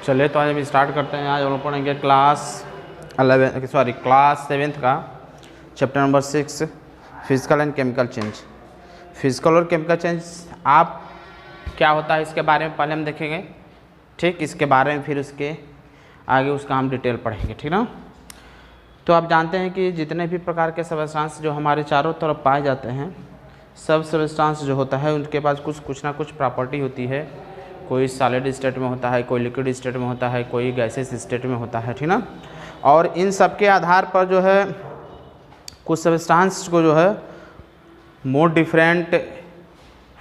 चलिए तो आज हम स्टार्ट करते हैं। आज हम लोग पढ़ेंगे क्लास 7th का chapter number 6 physical and chemical change. Physical और केमिकल चेंज आप क्या होता है इसके बारे में पहले हम देखेंगे, ठीक। इसके बारे में फिर उसके आगे उसका हम डिटेल पढ़ेंगे, ठीक ना। तो आप जानते हैं कि जितने भी प्रकार के सब्सटेंस जो हमारे चारों तरफ पाए जाते हैं, सब सब्सटेंस जो होता है उनके पास कुछ ना कुछ प्रॉपर्टी होती है। कोई सॉलिड स्टेट में होता है, कोई लिक्विड स्टेट में होता है, कोई गैसेस स्टेट में होता है, ठीक ना। और इन सब के आधार पर जो है कुछ सब्सटेंस को जो है मोर डिफरेंट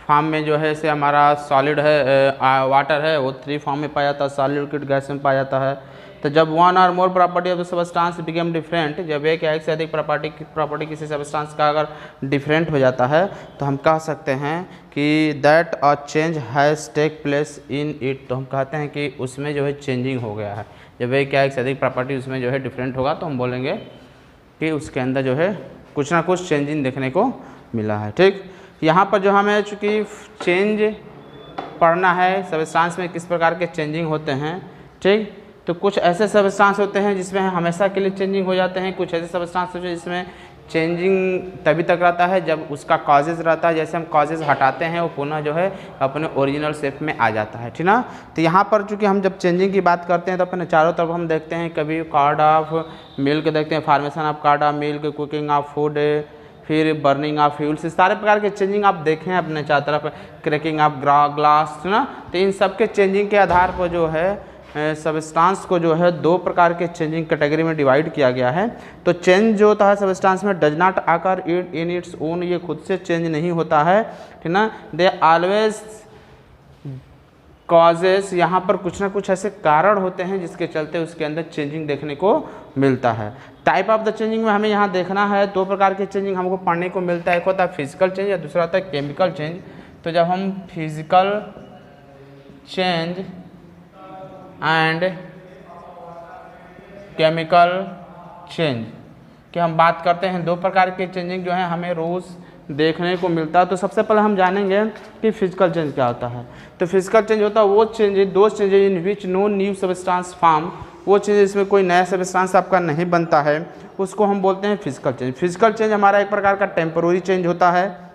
फॉर्म में जो है, जैसे हमारा सॉलिड है, वाटर है, वो 3 फॉर्म में पाया जाता है, सॉलिड, लिक्विड, गैस में पाया जाता है। तो जब वन और मोर property of the substance become different, जब एक या एक से अधिक प्रॉपर्टी किसी सब्सटेंस का अगर डिफरेंट हो जाता है तो हम कह सकते हैं कि that a change has take place in it. तो हम कहते हैं कि उसमें जो है चेंजिंग हो गया है। जब एक या एक से अधिक प्रॉपर्टी उसमें जो है डिफरेंट होगा तो हम बोलेंगे कि उसके अंदर जो है कुछ ना कुछ चेंजिंग देखने को मिला है, ठीक। यहाँ पर जो हमें चूँकि चेंज पढ़ना है सब्सटेंस में किस प्रकार के चेंजिंग होते हैं, ठीक। तो कुछ ऐसे सब्सटेंस होते हैं जिसमें हमेशा के लिए चेंजिंग हो जाते हैं, कुछ ऐसे सब्सटेंस होते हैं जिसमें चेंजिंग तभी तक रहता है जब उसका कॉजेज रहता है। जैसे हम कॉजेज हटाते हैं वो पुनः जो है अपने ओरिजिनल शेप में आ जाता है, ठीक ना। तो यहाँ पर चूँकि हम जब चेंजिंग की बात करते हैं तो अपने चारों तरफ हम देखते हैं, कभी कार्ड ऑफ मिल्क देखते हैं, formation of card of milk, cooking of food, फिर बर्निंग ऑफ फ्यूल्स, इस सारे प्रकार के चेंजिंग आप देखें अपने चारों तरफ, क्रैकिंग ऑफ ग्लास, ना। तो इन सब के चेंजिंग के आधार पर जो है सब्सटेंस को जो है 2 प्रकार के चेंजिंग कैटेगरी में डिवाइड किया गया है। तो चेंज जो होता है सब्सटेंस में डज नॉट आकर इन इट्स ओन, ये खुद से चेंज नहीं होता है, ठीक ना। दे ऑलवेज कॉजेस, यहाँ पर कुछ ना कुछ ऐसे कारण होते हैं जिसके चलते उसके अंदर चेंजिंग देखने को मिलता है। टाइप ऑफ द चेंजिंग में हमें यहाँ देखना है 2 प्रकार के चेंजिंग हमको पढ़ने को मिलता है। एक होता है फिजिकल चेंज या दूसरा होता है केमिकल चेंज। तो जब हम physical change and chemical change की हम बात करते हैं, 2 प्रकार के चेंजिंग जो है हमें रोज़ देखने को मिलता है। तो सबसे पहले हम जानेंगे कि फिजिकल चेंज क्या होता है। तो फिजिकल चेंज होता है वो change, 2 change in which no new substance form, वो चेंज जिसमें कोई नया सब्सटेंस आपका नहीं बनता है, उसको हम बोलते हैं फिजिकल चेंज। फिजिकल चेंज हमारा एक प्रकार का टेम्पोररी चेंज होता है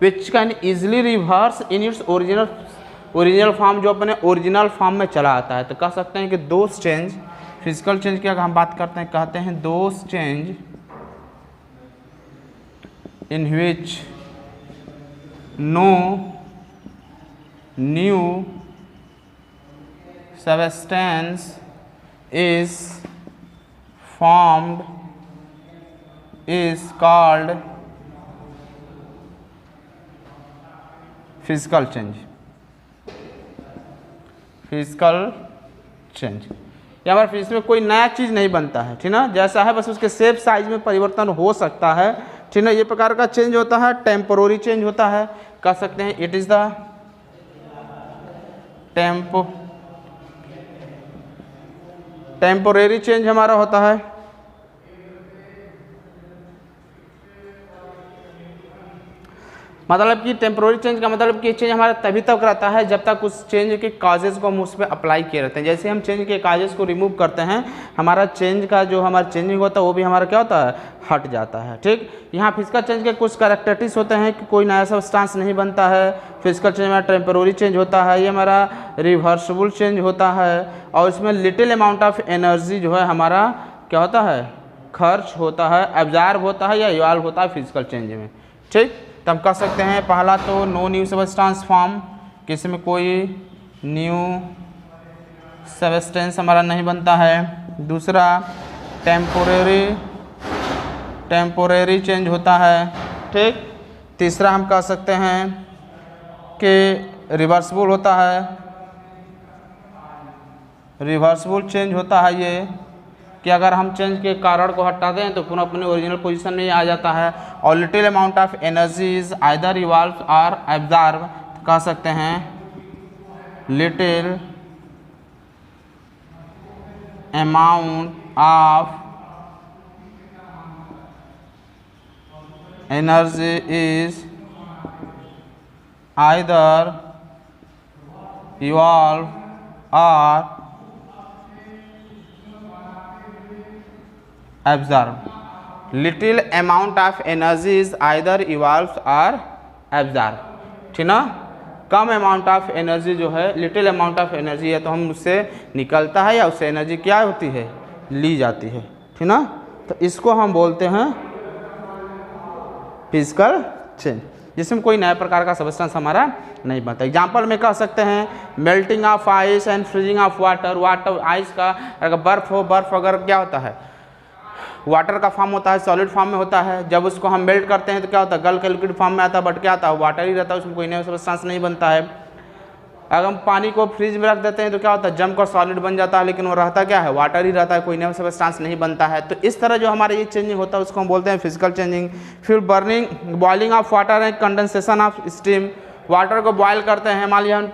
which can easily reverse in its original form, जो अपने ओरिजिनल फॉर्म में चला आता है। तो कह सकते हैं कि 2 चेंज, फिजिकल चेंज की अगर हम बात करते हैं कहते हैं 2 change in which no new substance is formed is called physical change. Physical change यहाँ पर इसमें कोई नया चीज़ नहीं बनता है, ठीक ना। जैसा है बस उसके शेप साइज में परिवर्तन हो सकता है, ठीक ना। ये प्रकार का चेंज होता है, टेम्पोररी चेंज होता है। कह सकते हैं it is the temporary change हमारा होता है। मतलब कि टेम्पोररी चेंज का मतलब कि चेंज हमारा तभी तक रहता है जब तक उस चेंज के काजेज को हम उस पर अप्लाई किए रहते हैं। जैसे हम चेंज के काजेज को रिमूव करते हैं, हमारा चेंज का जो हमारा चेंजिंग होता है वो भी हमारा क्या होता है, हट जाता है, ठीक। यहाँ फिजिकल चेंज के कुछ कैरेक्टरिस्टिक्स होते हैं कि कोई नया सब्सटेंस नहीं बनता है। फिजिकल चेंज हमारा टेम्पोररी चेंज होता है, ये हमारा रिवर्सिबल चेंज होता है, और इसमें लिटिल अमाउंट ऑफ एनर्जी जो है हमारा क्या होता है, खर्च होता है, एब्जॉर्ब होता है या इवॉल्व होता है फिजिकल चेंज में, ठीक। तो हम कह सकते हैं पहला तो नो न्यू सब्सटेंस फॉर्म, किसी में कोई न्यू सब्सटेंस हमारा नहीं बनता है। दूसरा टेम्पोरेरी चेंज होता है, ठीक। तीसरा हम कह सकते हैं कि रिवर्सिबल होता है, रिवर्सिबल चेंज होता है ये कि अगर हम चेंज के कारण को हटा दें तो पुनः अपने ओरिजिनल पोजीशन में आ जाता है। और little amount of energy is either evolve और एब्जॉर्ब, कह सकते हैं little amount of energy is either evolve or absorbed. Little amount of energy is either evolves or absorbed. ठीक ना, कम अमाउंट ऑफ एनर्जी जो है, लिटिल अमाउंट ऑफ एनर्जी है तो हम उससे निकलता है या उससे एनर्जी क्या होती है, ली जाती है, ठीक ना। तो इसको हम बोलते हैं फिजिकल चेंज, जिसमें कोई नया प्रकार का सब्सटेंस हमारा नहीं बनता। एग्जाम्पल में कह सकते हैं melting of ice and freezing of water. Water ice का अगर बर्फ हो, बर्फ अगर क्या होता है, वाटर का फॉर्म होता है, सॉलिड फॉर्म में होता है। जब उसको हम मेल्ट करते हैं तो क्या होता है, गल के लिक्विड फॉर्म में आता है, बट क्या आता है, वाटर ही रहता है, उसमें कोई नया सब्सटेंस नहीं बनता है। अगर हम पानी को फ्रिज में रख देते हैं तो क्या होता है, जम कर सॉलिड बन जाता है, लेकिन वो रहता क्या है, वाटर ही रहता है, कोई नया सब्सटेंस नहीं बनता है। तो इस तरह जो हमारा ये चेंजिंग होता है उसको हम बोलते हैं फिजिकल चेंजिंग। फिर burning, boiling of water and condensation of steam. Water को बॉयल करते हैं, मान लिया हम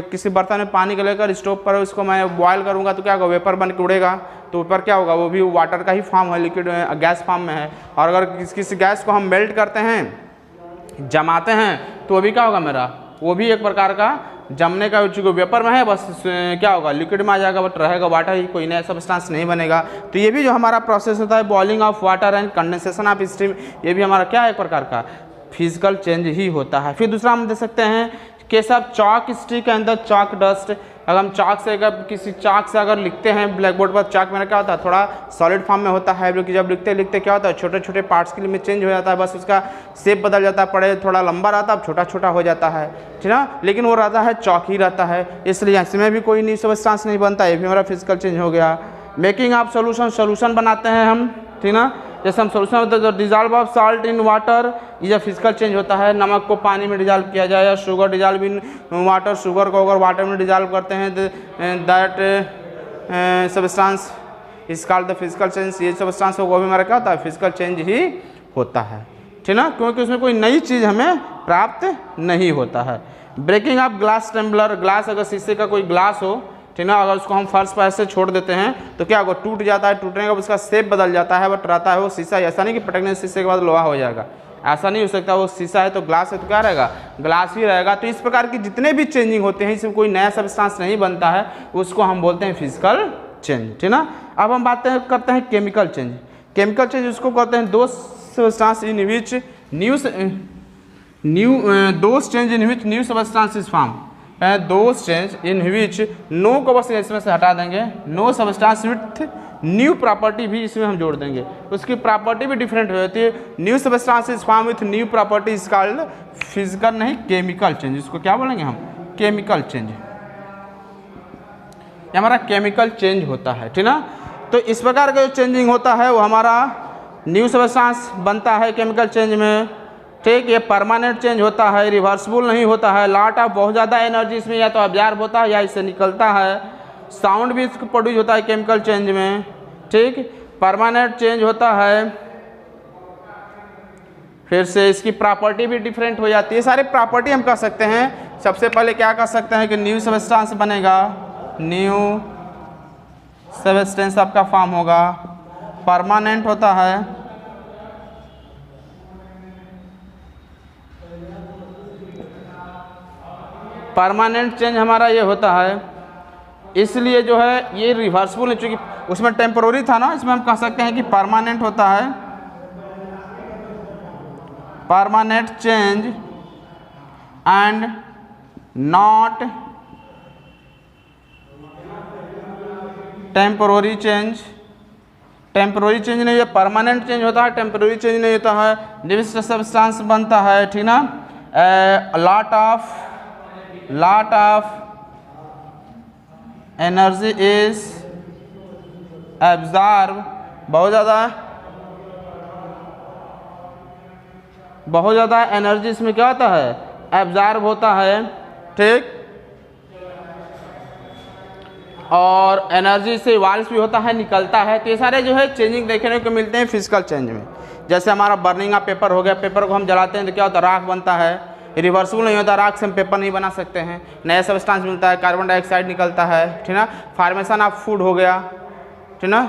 किसी बर्तन में पानी को लेकर स्टोव पर उसको मैं बॉयल करूँगा तो क्या होगा, वेपर बन के उड़ेगा, तो ऊपर क्या होगा, वो भी वाटर का ही फॉर्म है, लिक्विड गैस फॉर्म में है। और अगर किसी गैस को हम मेल्ट करते हैं, जमाते हैं, तो वो भी क्या होगा मेरा, वो भी एक प्रकार का जमने का, चूँकि वेपर में है, बस क्या होगा, लिक्विड में आ जाएगा, बट रहेगा वाटर ही, कोई नया सब्सटेंस नहीं बनेगा। तो ये भी जो हमारा प्रोसेस होता है boiling of water and condensation of steam, ये भी हमारा क्या है, एक प्रकार का फिजिकल चेंज ही होता है। फिर दूसरा हम देख सकते हैं case of chalk stick and the chalk dust. अगर हम चाक से, अगर किसी चाक से अगर लिखते हैं ब्लैक बोर्ड पर, चाक में क्या होता है, थोड़ा सॉलिड फॉर्म में होता है, क्योंकि जब लिखते लिखते क्या होता है, छोटे छोटे पार्ट्स के लिए में चेंज हो जाता है, बस उसका शेप बदल जाता है, पहले थोड़ा लंबा रहता है, अब छोटा छोटा हो जाता है, ठीक ना, लेकिन वो रहता है चॉक ही रहता है, इसलिए इसमें भी कोई न्यू सब्सटेंस नहीं बनता, ये भी हमारा फिजिकल चेंज हो गया। मेकिंग ऑफ सोल्यूशन, सोल्यूशन बनाते हैं हम, ठीक ना, जैसे हम सोल्यूशन होता है, dissolve of salt in water, ये फिजिकल चेंज होता है। नमक को पानी में डिजॉल्व किया जाए, या sugar dissolve in water, sugar को अगर वाटर में डिजॉल्व करते हैं, that substance is called the physical change. ये सब्सटेंस वो भी हमारा क्या होता है, फिजिकल चेंज ही होता है, ठीक ना, क्योंकि उसमें कोई नई चीज़ हमें प्राप्त नहीं होता है। Breaking of glass tumbler, glass अगर शीशे का कोई ग्लास हो, ठीक ना, अगर उसको हम फर्श पर ऐसे छोड़ देते हैं तो क्या होगा, टूट जाता है, टूटने का उसका शेप बदल जाता है, बट रहता है वो शीशा। ऐसा नहीं कि पटकने शीशे के बाद लोहा हो जाएगा, ऐसा नहीं हो सकता, वो शीशा है तो ग्लास है तो क्या रहेगा, ग्लास ही रहेगा। तो इस प्रकार की जितने भी चेंजिंग होते हैं, इसमें कोई नया सब्सटेंस नहीं बनता है, उसको हम बोलते हैं फिजिकल चेंज, ठीक ना। अब हम बात करते हैं केमिकल चेंज। केमिकल चेंज उसको कहते हैं दो substance in which those change in which new substance is form, those change in which, no को बस इसमें से हटा देंगे, no substance with new property भी इसमें हम जोड़ देंगे, उसकी प्रॉपर्टी भी डिफरेंट हो जाती है। New substance is form with new property is called physical, नहीं केमिकल चेंज। इसको क्या बोलेंगे हम, केमिकल चेंज, ये हमारा केमिकल चेंज होता है, ठीक ना। तो इस प्रकार का जो चेंजिंग होता है वो हमारा न्यू सब्सटेंस बनता है केमिकल चेंज में, ठीक। ये परमानेंट चेंज होता है, रिवर्सिबल नहीं होता है। लॉट ऑफ बहुत ज़्यादा एनर्जी इसमें या तो ऑब्जर्व होता है या इससे निकलता है। साउंड भी इसको प्रोड्यूस होता है केमिकल चेंज में, ठीक। परमानेंट चेंज होता है, फिर से इसकी प्रॉपर्टी भी डिफरेंट हो जाती है। सारे प्रॉपर्टी हम कह सकते हैं। सबसे पहले क्या कह सकते हैं कि न्यू सब्सटेंस बनेगा, न्यू सब्सटेंस आपका फॉर्म होगा, परमानेंट होता है, परमानेंट चेंज हमारा ये होता है, इसलिए जो है ये रिवर्सिबल है, चूँकि उसमें टेम्पोररी था ना, इसमें हम कह सकते हैं कि परमानेंट होता है, permanent change and not temporary change. Temporary change नहीं है, परमानेंट चेंज होता है, टेम्पोररी चेंज नहीं होता है। न्यू सब्सटेंस बनता है, ठीक ना। lot of energy is absorbed, बहुत ज़्यादा एनर्जी इसमें क्या होता है, एब्जॉर्ब होता है, ठीक। और एनर्जी से इवॉल्व भी होता है, निकलता है। तो ये सारे जो है चेंजिंग देखने को मिलते हैं फिजिकल चेंज में। जैसे हमारा बर्निंग ऑफ पेपर हो गया, पेपर को हम जलाते हैं तो क्या होता है, राख बनता है, रिवर्सिबल नहीं होता, राख से हम पेपर नहीं बना सकते हैं, नया सब्सटेंस मिलता है, कार्बन डाइऑक्साइड निकलता है, ठीक ना। फार्मेशन ऑफ फूड हो गया, ठीक ना,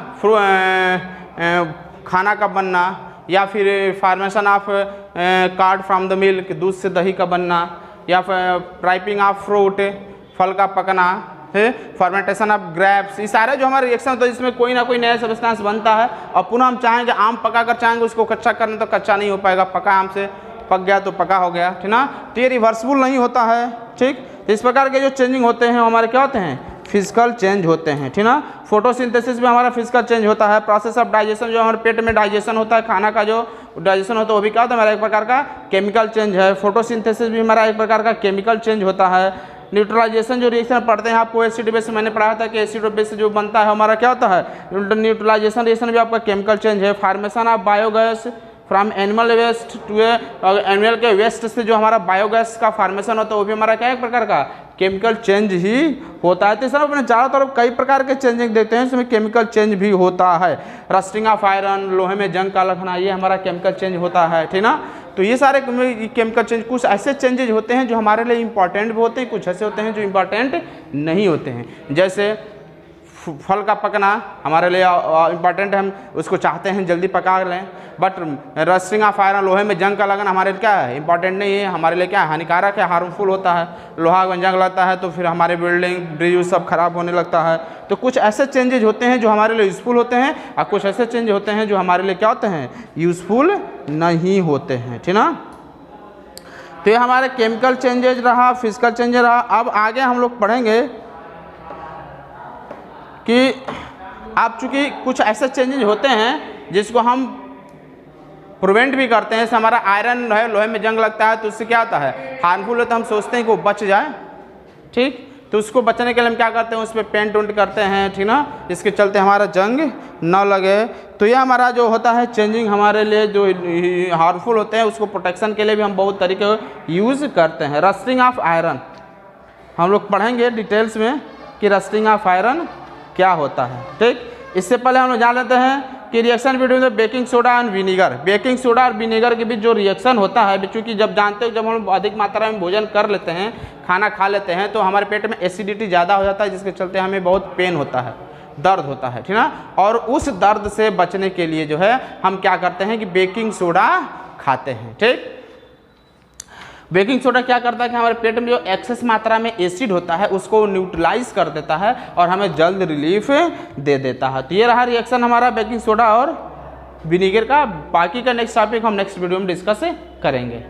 खाना का बनना, या फिर formation of card from the milk, दूध से दही का बनना, या फिर राइपिंग ऑफ फ्रूट, फल का पकना, फर्मेंटेशन ऑफ ग्रेप्स, ये सारे जो हमारे रिएक्शन होते हैं इसमें कोई ना कोई नया सब्सटेंस बनता है। और पुनः हम चाहेंगे आम पका कर चाहेंगे उसको कच्चा करना तो कच्चा नहीं हो पाएगा, पका आम से पक गया तो पका हो गया, ठीक ना। तो ये रिवर्सिबल नहीं होता है, ठीक। इस प्रकार के जो चेंजिंग होते हैं हमारे क्या होते हैं, फिजिकल चेंज होते हैं, ठीक ना। फोटोसिंथेसिस में हमारा फिजिकल चेंज होता है। प्रोसेस ऑफ डाइजेशन, जो हमारे पेट में डाइजेशन होता है, खाना का जो डाइजेशन होता है वो भी क्या होता है हमारा एक प्रकार का केमिकल चेंज है। फोटोसिंथेसिस भी हमारा एक प्रकार का केमिकल चेंज होता है। न्यूट्रलाइजेशन जो रिएक्शन पढ़ते हैं आपको एसिड बेस मैंने पढ़ाया था कि एसिड बेस जो बनता है हमारा क्या होता है, न्यूट्रलाइजेशन रिएक्शन भी आपका केमिकल चेंज है। Formation of biogas from animal waste to animal के वेस्ट से जो हमारा बायोगैस का फार्मेशन होता है वो भी हमारा क्या एक प्रकार का केमिकल चेंज ही होता है। तो सर अपने चारों तरफ कई प्रकार के चेंजिंग देखते हैं, इसमें केमिकल चेंज भी होता है। रस्टिंग ऑफ आयरन, लोहे में जंग का लगना, ये हमारा केमिकल चेंज होता है, ठीक ना। तो ये सारे केमिकल चेंज, कुछ ऐसे चेंजेज होते हैं जो हमारे लिए इंपॉर्टेंट भी होते हैं, कुछ ऐसे होते हैं जो इंपॉर्टेंट नहीं होते हैं। जैसे फल का पकना हमारे लिए इंपॉर्टेंट है, हम उसको चाहते हैं जल्दी पका लें, बट रस्टिंग ऑफ आयरन, लोहे में जंग का लगना हमारे लिए क्या है, इंपॉर्टेंट नहीं है, हमारे लिए क्या है, हानिकारक है, हार्मफुल होता है। लोहा में जंग लगता है तो फिर हमारे बिल्डिंग ब्रिज सब खराब होने लगता है। तो कुछ ऐसे चेंजेज होते हैं जो हमारे लिए यूज़फुल होते हैं और कुछ ऐसे चेंज होते हैं जो हमारे लिए क्या होते हैं, यूज़फुल नहीं होते हैं, ठीक ना। तो ये हमारे केमिकल चेंजेज रहा, फिजिकल चेंजेज रहा। अब आगे हम लोग पढ़ेंगे कि आप चूँकि कुछ ऐसे चेंजेज होते हैं जिसको हम प्रिवेंट भी करते हैं। जैसे हमारा आयरन है, लोहे में जंग लगता है तो उससे क्या होता है, हार्मफुल है, तो हम सोचते हैं कि वो बच जाए, ठीक। तो उसको बचने के लिए हम क्या करते हैं, उस पर पेंट उंट करते हैं, ठीक ना, इसके चलते हमारा जंग न लगे। तो ये हमारा जो होता है चेंजिंग हमारे लिए जो हार्मफुल होते हैं उसको प्रोटेक्शन के लिए भी हम बहुत तरीके यूज़ करते हैं। रस्टिंग ऑफ आयरन हम लोग पढ़ेंगे डिटेल्स में कि रस्टिंग ऑफ आयरन क्या होता है, ठीक। इससे पहले हम लोग जान लेते हैं कि reaction between the baking soda and vinegar, baking soda और विनेगर के बीच जो रिएक्शन होता है, क्योंकि जब जानते हो जब हम अधिक मात्रा में भोजन कर लेते हैं, खाना खा लेते हैं तो हमारे पेट में एसिडिटी ज़्यादा हो जाता है, जिसके चलते हमें बहुत पेन होता है, दर्द होता है, ठीक ना। और उस दर्द से बचने के लिए जो है हम क्या करते हैं कि बेकिंग सोडा खाते हैं, ठीक। बेकिंग सोडा क्या करता है कि हमारे पेट में जो एक्सेस मात्रा में एसिड होता है उसको न्यूट्रलाइज कर देता है और हमें जल्द रिलीफ दे देता है। तो ये रहा रिएक्शन हमारा बेकिंग सोडा और विनेगर का। बाकी का नेक्स्ट टॉपिक हम नेक्स्ट वीडियो में डिस्कस करेंगे।